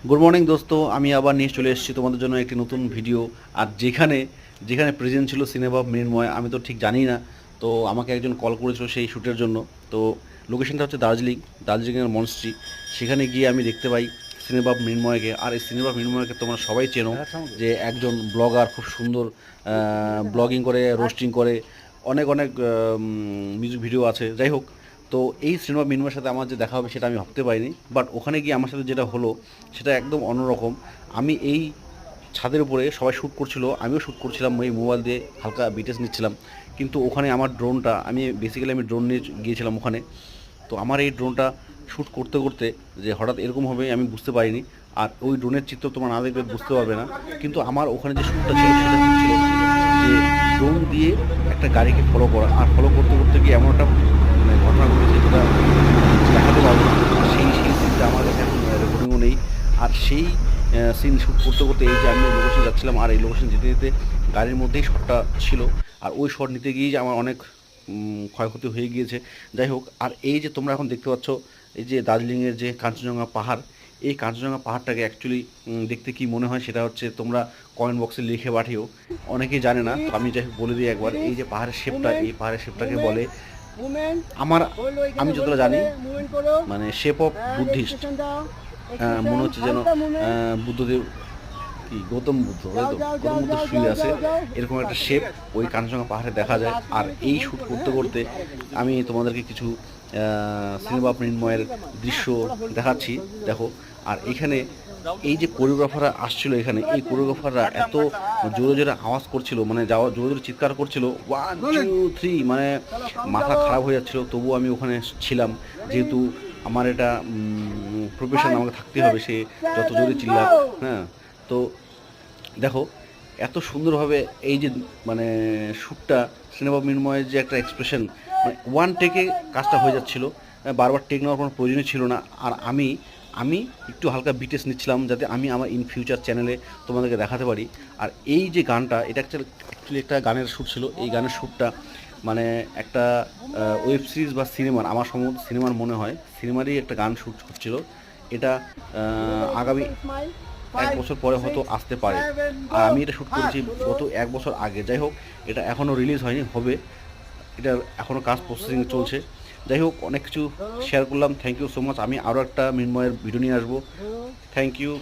Good morning দোস্ত, আমি আবার নিয়ে চলে এসেছি তোমাদের জন্য একটি নতুন ভিডিও। আর যেখানে যেখানে প্রেজেন্ট ছিল সিনেমা মৃন্ময়, আমি তো ঠিক জানি না। তো আমাকে একজন কল করেছিল সেই শ্যুটের জন্য। তো লোকেশনটা হচ্ছে দার্জিলিংয়ের মনস্ট্রি। সেখানে গিয়ে আমি দেখতে পাই সিনেমা মৃন্ময়কে। আর এই সিনেমা মৃন্ময়কে তোমরা সবাই চেনো, যে একজন ব্লগার, খুব সুন্দর ব্লগিং করে, রোস্টিং করে, অনেক অনেক মিউজিক ভিডিও আছে। যাই হোক, তো এই সিনেমা মিনমার সাথে আমার যে দেখা হবে সেটা আমি ভাবতে পারিনি। বাট ওখানে গিয়ে আমার সাথে যেটা হলো সেটা একদম অন্যরকম। আমি এই ছাদের উপরে সবাই শ্যুট করছিল, আমিও শ্যুট করছিলাম, ওই মোবাইল দিয়ে হালকা বিটেস নিচ্ছিলাম। কিন্তু ওখানে আমার ড্রোনটা, আমি ড্রোন নিয়ে গিয়েছিলাম ওখানে। তো আমার এই ড্রোনটা শ্যুট করতে করতে যে হঠাৎ এরকম হবে আমি বুঝতে পারিনি। আর ওই ড্রোনের চিত্র তোমরা না দেখলে বুঝতে পারবে না। কিন্তু আমার ওখানে যে শ্যুটটা ছিল সেটা ছিল যে ড্রোন দিয়ে একটা গাড়িকে ফলো করা, আর ফলো করতে করতে গিয়ে এমন একটা মানে ঘটনা ঘটেছে যেটা দেখাতে পারবো না। সেই সিনটা আমার কাছে এখন রেকর্ডিংও নেই। আর সেই সিন শ্যুট করতে করতে এই যে আমি লোকেশন যাচ্ছিলাম, আর এই লোকেশন যেতে যেতে গাড়ির মধ্যেই শটটা ছিল। আর ওই শট নিতে গিয়েই যে আমার অনেক ক্ষয়ক্ষতি হয়ে গিয়েছে। যাই হোক, আর এই যে তোমরা এখন দেখতে পাচ্ছ এই যে দার্জিলিংয়ের যে কাঞ্চনজঙ্ঘা পাহাড়, এই কাঞ্চনজঙ্ঘা পাহাড়টাকে অ্যাকচুয়ালি দেখতে কি মনে হয় সেটা হচ্ছে তোমরা কমেন্ট বক্সে লিখে পাঠিও। অনেকেই জানে না, তো আমি যাই হোক বলে দিই একবার। এই যে পাহাড়ের শেপটা, এই পাহাড়ের শেপটাকে বলে আমার, আমি যতটা জানি, মানে শেপ অফ বুদ্ধিস্ট। মনে হচ্ছে যেন বুদ্ধদেব, কি গৌতম বুদ্ধ, তাই তো, গৌতম বুদ্ধ শুয়ে আছে, এরকম একটা শেপ ওই কাঞ্চনজঙ্ঘা পাহাড়ে দেখা যায়। আর এই শ্যুট করতে করতে আমি তোমাদেরকে কিছু সিনেমা মৃন্ময়ের দৃশ্য দেখাচ্ছি, দেখো। আর এখানে এই যে কোরিওগ্রাফাররা আসছিল এখানে, এই কোরিওগ্রাফাররা এত জোরে জোরে আওয়াজ করছিল, মানে যাওয়া জোরে জোরে চিৎকার করছিল, 1 2 3, মানে মাথা খারাপ হয়ে যাচ্ছিল। তবুও আমি ওখানে ছিলাম, যেহেতু আমার এটা প্রফেশন, আমাকে থাকতে হবে, সে যত জোরে চিল্লাক। হ্যাঁ, তো দেখো এত সুন্দরভাবে এই যে মানে শ্যুটটা, সিনেমা মৃন্ময়ের যে একটা এক্সপ্রেশন, মানে ওয়ান টেকে কাজটা হয়ে যাচ্ছিল, বারবার টেক নেওয়ার কোনো প্রয়োজনই ছিল না। আর আমি আমি একটু হালকা বিটেস নিচ্ছিলাম, যাতে আমি আমার ইন ফিউচার চ্যানেলে তোমাদেরকে দেখাতে পারি। আর এই যে গানটা, এটা অ্যাকচুয়ালি একটা গানের শ্যুট ছিল। এই গানের শ্যুটটা মানে একটা ওয়েব সিরিজ বা সিনেমার, আমার সম্ভবত সিনেমার মনে হয়, সিনেমারই একটা গান শ্যুট হচ্ছিল। এটা আগামী 1 বছর পরে হয়তো আসতে পারে। আর আমি এটা শ্যুট করেছি গত 1 বছর আগে। যাই হোক, এটা এখনও রিলিজ হয়নি, হবে। এটার এখনও কাজ প্রসেসিং চলছে। যাই হোক, অনেক কিছু শেয়ার করলাম। Thank you so much. আমি আরও একটা মৃন্ময়ের ভিডিও নিয়ে আসবো। Thank you.